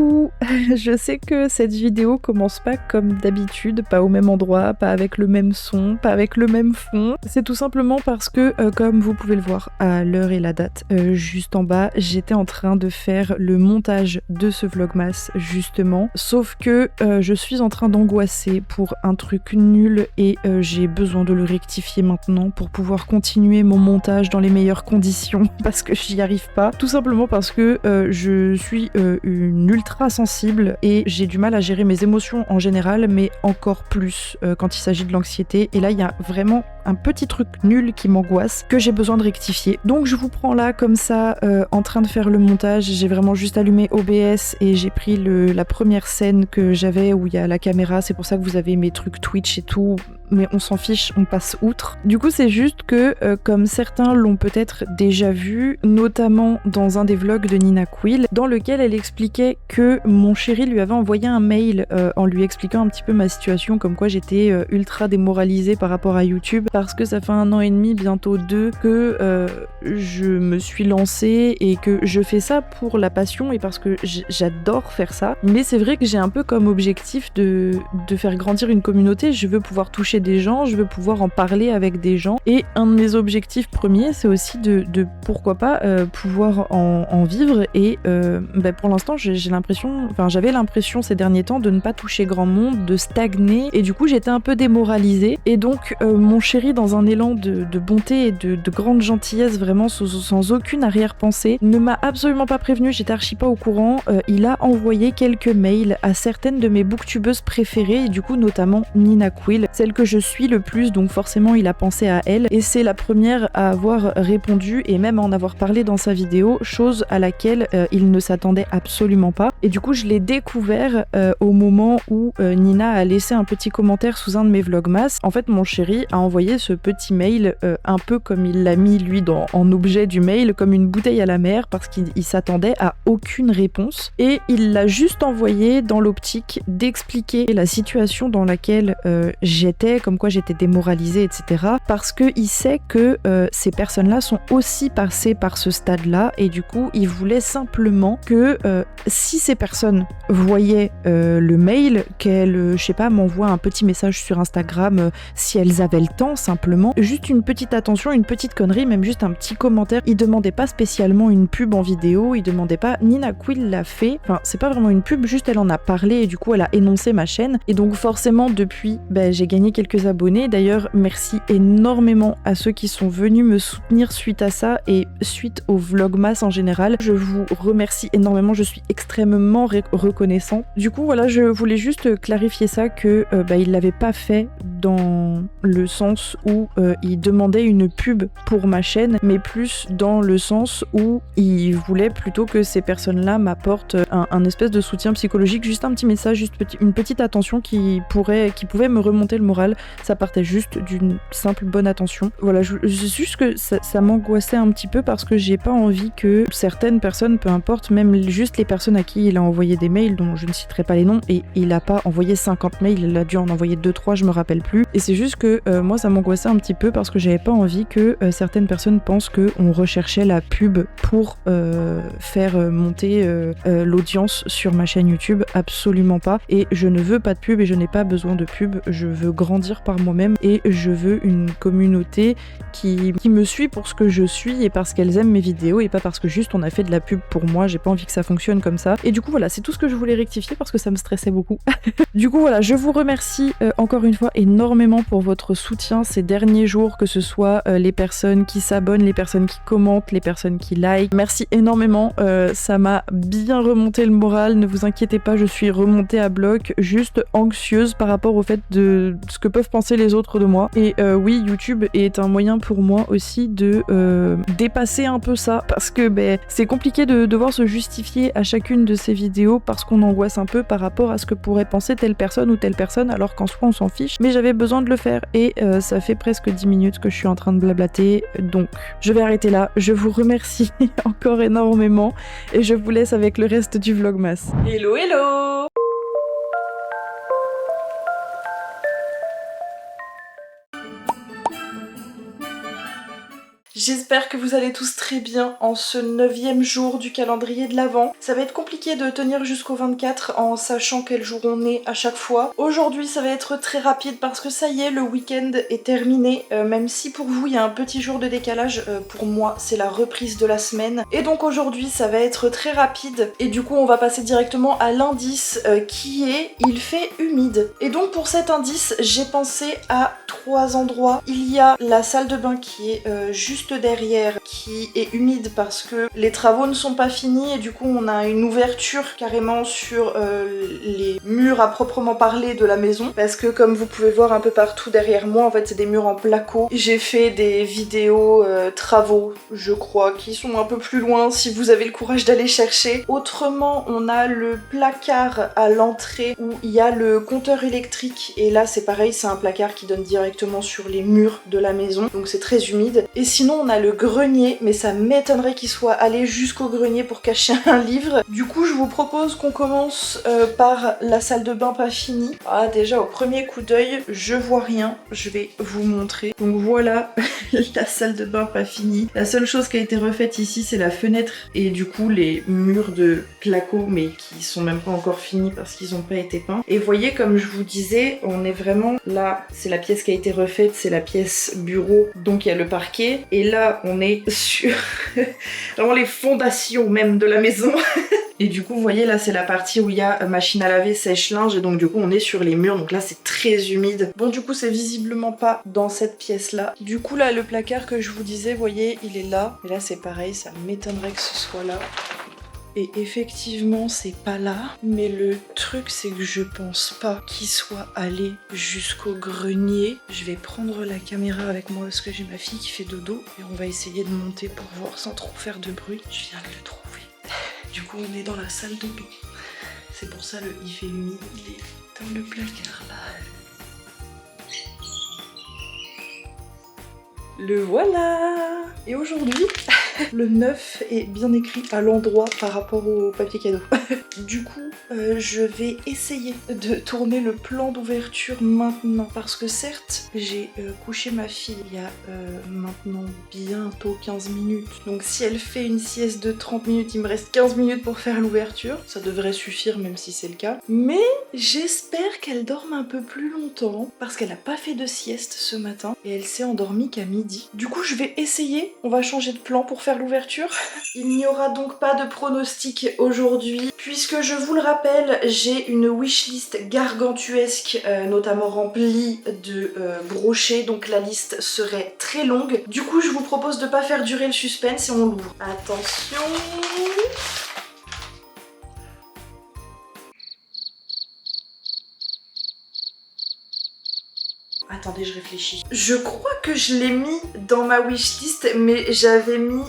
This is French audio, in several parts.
Coucou, je sais que cette vidéo commence pas comme d'habitude, pas au même endroit, pas avec le même son, pas avec le même fond. C'est tout simplement parce que, comme vous pouvez le voir à l'heure et la date, juste en bas, j'étais en train de faire le montage de ce vlogmas justement. Sauf que je suis en train d'angoisser pour un truc nul et j'ai besoin de le rectifier maintenant pour pouvoir continuer mon montage dans les meilleures conditions parce que j'y arrive pas. Tout simplement parce que je suis une ultra sensible et j'ai du mal à gérer mes émotions en général, mais encore plus quand il s'agit de l'anxiété. Et là, il y a vraiment un petit truc nul qui m'angoisse que j'ai besoin de rectifier. Donc je vous prends là comme ça en train de faire le montage. J'ai vraiment juste allumé OBS et j'ai pris la première scène que j'avais où il y a la caméra. C'est pour ça que vous avez mes trucs Twitch et tout. Mais on s'en fiche, on passe outre. Du coup, c'est juste que, comme certains l'ont peut-être déjà vu, notamment dans un des vlogs de Nina Quill, dans lequel elle expliquait que mon chéri lui avait envoyé un mail en lui expliquant un petit peu ma situation, comme quoi j'étais ultra démoralisée par rapport à YouTube, parce que ça fait 1 an et demi, bientôt 2, que je me suis lancée et que je fais ça pour la passion et parce que j'adore faire ça. Mais c'est vrai que j'ai un peu comme objectif de faire grandir une communauté. Je veux pouvoir toucher des gens, je veux pouvoir en parler avec des gens. Et un de mes objectifs premiers, c'est aussi de pourquoi pas pouvoir en vivre. Et pour l'instant, j'avais l'impression ces derniers temps de ne pas toucher grand monde, de stagner. Et du coup, j'étais un peu démoralisée. Et donc, mon chéri, dans un élan de bonté et de grande gentillesse, vraiment sans aucune arrière-pensée, ne m'a absolument pas prévenue, j'étais archi pas au courant. Il a envoyé quelques mails à certaines de mes booktubeuses préférées, et du coup, notamment Nina Quill, celle que je suis le plus, donc forcément il a pensé à elle, et c'est la première à avoir répondu et même à en avoir parlé dans sa vidéo, chose à laquelle il ne s'attendait absolument pas. Et du coup je l'ai découvert au moment où Nina a laissé un petit commentaire sous un de mes vlogmas. En fait mon chéri a envoyé ce petit mail un peu comme il l'a mis lui en objet du mail, comme une bouteille à la mer, parce qu'il s'attendait à aucune réponse, et il l'a juste envoyé dans l'optique d'expliquer la situation dans laquelle j'étais, comme quoi j'étais démoralisée, etc. Parce qu'il sait que ces personnes-là sont aussi passées par ce stade-là, et du coup, il voulait simplement que si ces personnes voyaient le mail, qu'elles, m'envoient un petit message sur Instagram si elles avaient le temps, simplement. Juste une petite attention, une petite connerie, même juste un petit commentaire. Il demandait pas spécialement une pub en vidéo, il demandait pas. Nina Quill l'a fait. Enfin, c'est pas vraiment une pub, juste elle en a parlé, et du coup, elle a énoncé ma chaîne. Et donc, forcément, depuis, j'ai gagné quelques abonnés. D'ailleurs, merci énormément à ceux qui sont venus me soutenir suite à ça et suite au vlogmas en général. Je vous remercie énormément, je suis extrêmement reconnaissant. Du coup, voilà, je voulais juste clarifier ça, que il l'avait pas fait dans le sens où il demandait une pub pour ma chaîne, mais plus dans le sens où il voulait plutôt que ces personnes-là m'apportent un espèce de soutien psychologique, juste un petit message, juste une petite attention qui pouvait me remonter le moral. Ça partait juste d'une simple bonne attention. Voilà, juste que ça m'angoissait un petit peu parce que j'ai pas envie que certaines personnes, peu importe, même juste les personnes à qui il a envoyé des mails, dont je ne citerai pas les noms, et il a pas envoyé 50 mails, il a dû en envoyer 2-3, je me rappelle plus. Et c'est juste que moi ça m'angoissait un petit peu parce que j'avais pas envie que certaines personnes pensent qu'on recherchait la pub pour faire monter l'audience sur ma chaîne YouTube. Absolument pas. Et je ne veux pas de pub et je n'ai pas besoin de pub. Je veux grandir par moi-même et je veux une communauté qui me suit pour ce que je suis et parce qu'elles aiment mes vidéos et pas parce que juste on a fait de la pub pour moi. J'ai pas envie que ça fonctionne comme ça. Et du coup voilà, c'est tout ce que je voulais rectifier parce que ça me stressait beaucoup. Du coup voilà, je vous remercie encore une fois énormément pour votre soutien ces derniers jours, que ce soit les personnes qui s'abonnent, les personnes qui commentent, les personnes qui like. Merci énormément, ça m'a bien remonté le moral, ne vous inquiétez pas, je suis remontée à bloc, juste anxieuse par rapport au fait de ce que peuvent penser les autres de moi. Et oui, YouTube est un moyen pour moi aussi de dépasser un peu ça, parce que c'est compliqué de devoir se justifier à chacune de ces vidéos parce qu'on angoisse un peu par rapport à ce que pourrait penser telle personne ou telle personne, alors qu'en soi on s'en fiche, mais j'avais besoin de le faire et ça fait presque 10 minutes que je suis en train de blablater, donc je vais arrêter là. Je vous remercie encore énormément et je vous laisse avec le reste du vlogmas. Hello hello! J'espère que vous allez tous très bien en ce 9e jour du calendrier de l'Avent. Ça va être compliqué de tenir jusqu'au 24 en sachant quel jour on est à chaque fois. Aujourd'hui ça va être très rapide parce que ça y est, le week-end est terminé. Même si pour vous il y a un petit jour de décalage, pour moi c'est la reprise de la semaine. Et donc aujourd'hui ça va être très rapide. Et du coup on va passer directement à l'indice qui est « Il fait humide ». Et donc pour cet indice j'ai pensé à 3 endroits. Il y a la salle de bain qui est juste derrière, qui est humide parce que les travaux ne sont pas finis et du coup on a une ouverture carrément sur les murs à proprement parler de la maison, parce que comme vous pouvez voir un peu partout derrière moi, en fait c'est des murs en placo. J'ai fait des vidéos travaux, je crois, qui sont un peu plus loin si vous avez le courage d'aller chercher. Autrement on a le placard à l'entrée où il y a le compteur électrique, et là c'est pareil, c'est un placard qui donne directement sur les murs de la maison, donc c'est très humide. Et sinon on a le grenier, mais ça m'étonnerait qu'il soit allé jusqu'au grenier pour cacher un livre. Du coup je vous propose qu'on commence par la salle de bain pas finie. Ah, déjà au premier coup d'œil je vois rien, je vais vous montrer. Donc voilà la salle de bain pas finie. La seule chose qui a été refaite ici c'est la fenêtre et du coup les murs de placo, mais qui sont même pas encore finis parce qu'ils n'ont pas été peints. Et vous voyez, comme je vous disais, on est vraiment là, c'est la pièce qui a été refaite, c'est la pièce bureau, donc il y a le parquet. Et là on est sur vraiment les fondations même de la maison. Et du coup vous voyez là c'est la partie où il y a machine à laver, sèche-linge, et donc du coup on est sur les murs, donc là c'est très humide. Bon du coup c'est visiblement pas dans cette pièce là. Du coup là le placard que je vous disais, vous voyez il est là, et là c'est pareil, ça m'étonnerait que ce soit là. Et effectivement c'est pas là, mais le truc c'est que je pense pas qu'il soit allé jusqu'au grenier. Je vais prendre la caméra avec moi parce que j'ai ma fille qui fait dodo et on va essayer de monter pour voir sans trop faire de bruit. Je viens de le trouver. Du coup on est dans la salle de bain. C'est pour ça il fait humide, il est dans le placard là. Le voilà! Et aujourd'hui, le 9 est bien écrit à l'endroit par rapport au papier cadeau. Du coup, je vais essayer de tourner le plan d'ouverture maintenant. Parce que certes, j'ai couché ma fille il y a maintenant bientôt 15 minutes. Donc si elle fait une sieste de 30 minutes, il me reste 15 minutes pour faire l'ouverture. Ça devrait suffire même si c'est le cas. Mais j'espère qu'elle dorme un peu plus longtemps. Parce qu'elle n'a pas fait de sieste ce matin. Et elle s'est endormie qu'à midi. Du coup je vais essayer, on va changer de plan pour faire l'ouverture. Il n'y aura donc pas de pronostic aujourd'hui, puisque je vous le rappelle, j'ai une wishlist gargantuesque, notamment remplie de brochets, donc la liste serait très longue. Du coup je vous propose de pas faire durer le suspense et on l'ouvre. Attention. Attendez, je réfléchis. Je crois que je l'ai mis dans ma wishlist, mais j'avais mis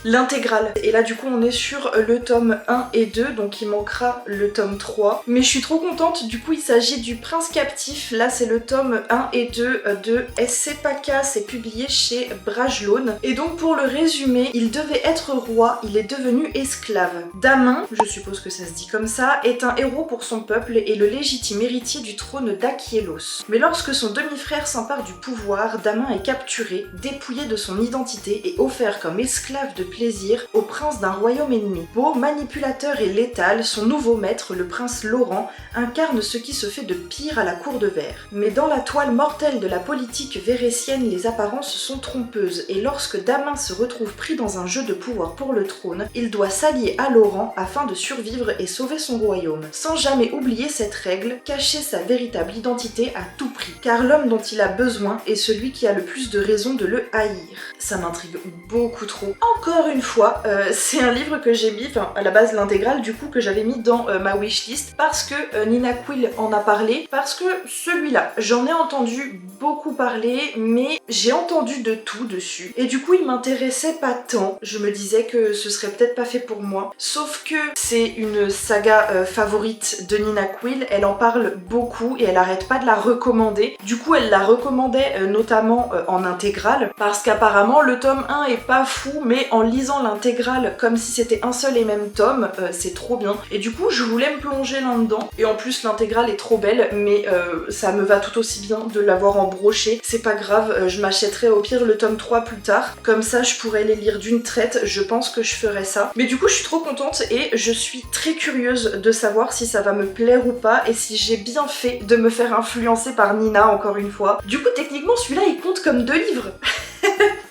l'intégrale. Et là, du coup, on est sur le tome 1 et 2, donc il manquera le tome 3. Mais je suis trop contente, du coup, il s'agit du Prince Captif. Là, c'est le tome 1 et 2 de S.C. Paca, c'est publié chez Brajlon. Et donc, pour le résumer, il devait être roi, il est devenu esclave. Damin, je suppose que ça se dit comme ça, est un héros pour son peuple et le légitime héritier du trône d'Akielos. Mais lorsque son demi-frère s'empare du pouvoir, Damin est capturé, dépouillé de son identité et offert comme esclave de plaisir au prince d'un royaume ennemi. Beau, manipulateur et létal, son nouveau maître, le prince Laurent, incarne ce qui se fait de pire à la cour de verre. Mais dans la toile mortelle de la politique vérétienne, les apparences sont trompeuses, et lorsque Damin se retrouve pris dans un jeu de pouvoir pour le trône, il doit s'allier à Laurent afin de survivre et sauver son royaume. Sans jamais oublier cette règle, cacher sa véritable identité à tout prix. Car l'homme dont il a besoin est celui qui a le plus de raisons de le haïr. Ça m'intrigue beaucoup trop. Encore une fois, c'est un livre que j'ai mis, enfin à la base l'intégrale du coup, que j'avais mis dans ma wishlist parce que Nina Quill en a parlé, parce que celui-là, j'en ai entendu beaucoup parler, mais j'ai entendu de tout dessus. Et du coup, il m'intéressait pas tant. Je me disais que ce serait peut-être pas fait pour moi. Sauf que c'est une saga favorite de Nina Quill, elle en parle beaucoup et elle arrête pas de la recommander. Du coup elle la recommandait notamment en intégrale parce qu'apparemment le tome 1 est pas fou, mais en lisant l'intégrale comme si c'était un seul et même tome, c'est trop bien. Et du coup je voulais me plonger là-dedans, et en plus l'intégrale est trop belle, mais ça me va tout aussi bien de l'avoir en broché. C'est pas grave, je m'achèterai au pire le tome 3 plus tard, comme ça je pourrais les lire d'une traite, je pense que je ferais ça. Mais du coup je suis trop contente et je suis très curieuse de savoir si ça va me plaire ou pas, et si j'ai bien fait de me faire influencer par Nina encore une fois. Du coup techniquement celui-là il compte comme 2 livres.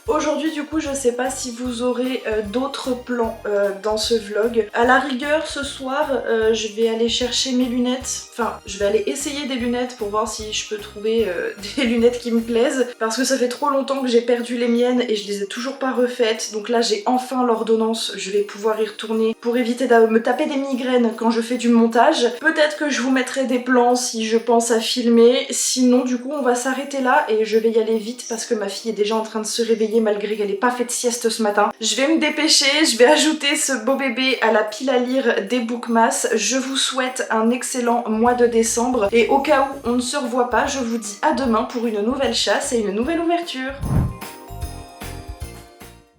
Aujourd'hui du coup je sais pas si vous aurez d'autres plans dans ce vlog. À la rigueur ce soir je vais aller chercher mes lunettes, enfin je vais aller essayer des lunettes pour voir si je peux trouver des lunettes qui me plaisent, parce que ça fait trop longtemps que j'ai perdu les miennes et je les ai toujours pas refaites, donc là j'ai enfin l'ordonnance, je vais pouvoir y retourner pour éviter de me taper des migraines quand je fais du montage. Peut-être que je vous mettrai des plans si je pense à filmer, sinon du coup on va s'arrêter là et je vais y aller vite parce que ma fille est déjà en train de se réveiller malgré qu'elle n'ait pas fait de sieste ce matin. Je vais me dépêcher, je vais ajouter ce beau bébé à la pile à lire des Bookmas. Je vous souhaite un excellent mois de décembre et au cas où on ne se revoit pas, je vous dis à demain pour une nouvelle chasse et une nouvelle ouverture.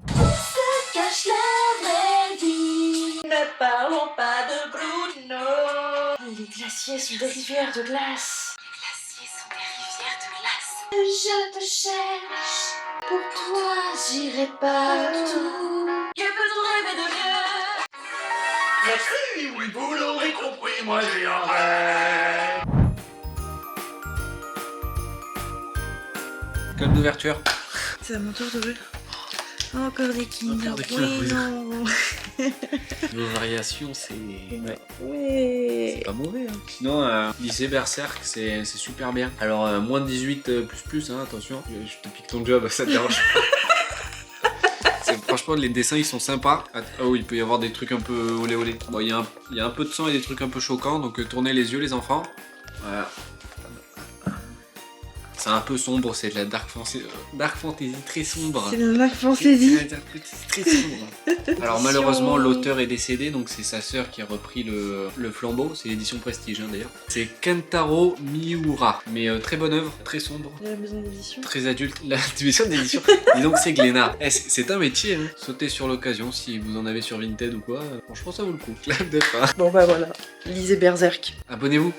Se cache la vraie vie. Ne parlons pas de Bruno. Les glaciers sont des rivières de glace. Les glaciers sont des rivières de glace. Je te cherche. Pour toi, j'irai partout. Que peut-on rêver de mieux? Merci, oui, vous l'aurez compris, moi j'ai un rêve. Code d'ouverture. C'est à mon tour d'ouvrir. Encore des Kinder. Encore des Kinder, Oui, oui. non. Nos variations, c'est Ouais. c'est pas mauvais. Hein. Sinon, lycée Berserk, c'est super bien. Alors, moins de 18 plus, hein, attention. Je te pique ton job, ça te dérange pas. Franchement, les dessins ils sont sympas. Oh, il peut y avoir des trucs un peu olé olé. Bon, il y a un peu de sang et des trucs un peu choquants, donc tournez les yeux, les enfants. Voilà. C'est un peu sombre, c'est de la dark fantasy très sombre. C'est de la dark fantasy. Très sombre. Alors malheureusement l'auteur est décédé, donc c'est sa sœur qui a repris le flambeau. C'est l'édition Prestige hein, d'ailleurs. C'est Kentaro Miura. Mais très bonne œuvre, très sombre. La maison d'édition. Très adulte. La maison d'édition. Dis donc c'est Glénat. C'est un métier. Hein. Sautez sur l'occasion si vous en avez sur Vinted ou quoi. Franchement ça vaut le coup. Clap de fin. Bon bah voilà. Lisez Berserk. Abonnez-vous.